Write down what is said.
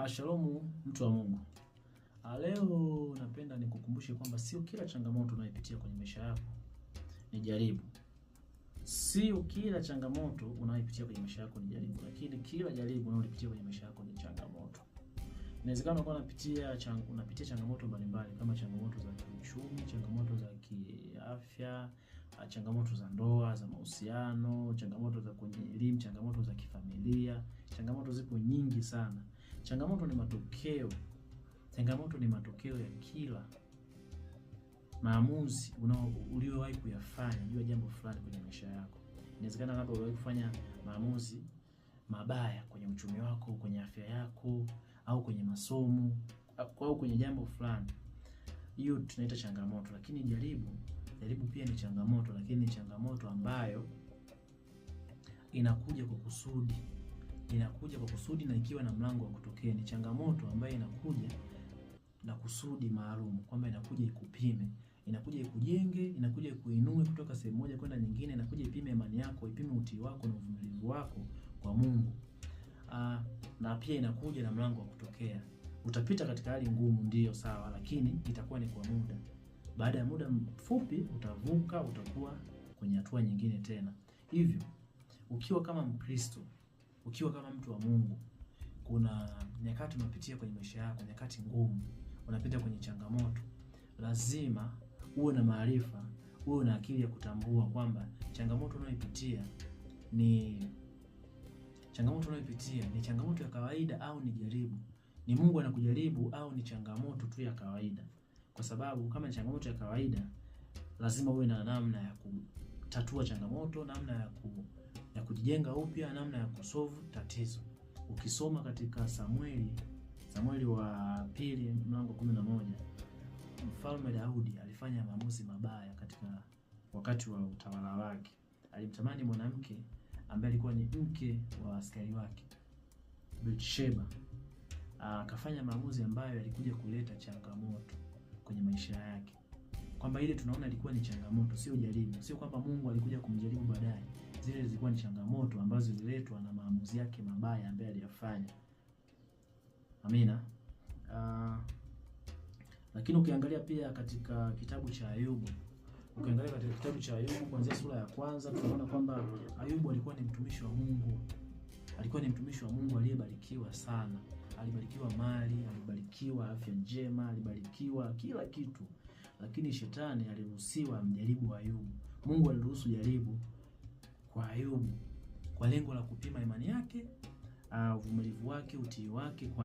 Shalomu mtu wa Mungu. Leo napenda nikukumbushe kwamba sio kila changamoto unayopitia kwenye maisha yako ni jaribu. Sio kila changamoto unayopitia kwenye maisha yako ni jaribu, lakini kila jaribu unalopitia kwenye maisha yako ni changamoto. Inawezekana unapitia changamoto mbalimbali kama changamoto za kiuchumi, changamoto za kiafya, changamoto za ndoa, za mahusiano, changamoto za kwenye elimu, changamoto za kifamilia. Changamoto zipo nyingi sana. Changamoto ni matokeo. Changamoto ni matokeo ya kila maamuzi uliowahi kuyafanya juu ya jambo fulani kwenye maisha yako. Inawezekana labda uliwahi kufanya maamuzi mabaya kwenye uchumi wako, kwenye afya yako, au kwenye masomo, au kwenye jambo fulani. Hiyo tunaita changamoto. Lakini jaribu pia ni changamoto, lakini ni changamoto ambayo inakuja kwa kusudi. Inakuja kwa kusudi na ikiwa na mlango wa kutokea. Ni changamoto ambayo inakuja na kusudi maalum, kwamba inakuja ikupime, inakuja ikujenge, inakuja ikuinue kutoka sehemu moja kwenda nyingine, inakuja ipime imani yako, ipime utii wako na uvumilivu wako kwa Mungu. Na pia inakuja na mlango wa kutokea. Utapita katika hali ngumu, ndiyo sawa, lakini itakuwa ni kwa muda. Baada ya muda mfupi utavuka, utakuwa kwenye hatua nyingine tena. Hivyo, ukiwa kama Mkristo, ukiwa kama mtu wa Mungu, kuna nyakati unapitia kwenye maisha yako, nyakati ngumu, unapita kwenye changamoto. Lazima uwe na maarifa, uwe na akili ya kutambua kwamba changamoto unayopitia ni changamoto ya kawaida au ni jaribu. Ni Mungu anakujaribu au ni changamoto tu ya kawaida. Kwa sababu kama ni changamoto ya kawaida, lazima uwe na namna ya kutatua changamoto, namna ya kujijenga upya, namna ya kusolve tatizo. Ukisoma katika Samueli wa pili mlango 11, Mfalme Daudi alifanya maamuzi mabaya katika wakati wa utawala wake. Alimtamani mwanamke ambaye alikuwa ni mke wa askari wake, Bathsheba. Akafanya maamuzi ambayo yalikuja kuleta changamoto kwenye maisha yake. Kwamba ile tunaona ilikuwa ni changamoto, sio jaribu. Sio kwamba Mungu alikuja kumjaribu baadaye. Zile zilikuwa ni changamoto ambazo zililetwa na maamuzi yake mabaya ambayo aliyafanya. Amina. Lakini ukiangalia pia katika kitabu cha Ayubu, kuanzia sura ya kwanza, tunaona kwamba Ayubu alikuwa ni mtumishi wa Mungu. Alikuwa ni mtumishi wa Mungu aliyebarikiwa sana. Alibarikiwa mali, alibarikiwa afya njema, alibarikiwa kila kitu. Lakini shetani aliruhusiwa amjaribu Ayubu. Mungu aliruhusu jaribu kwa Ayubu kwa lengo la kupima imani yake, uvumilivu wake, utii wake.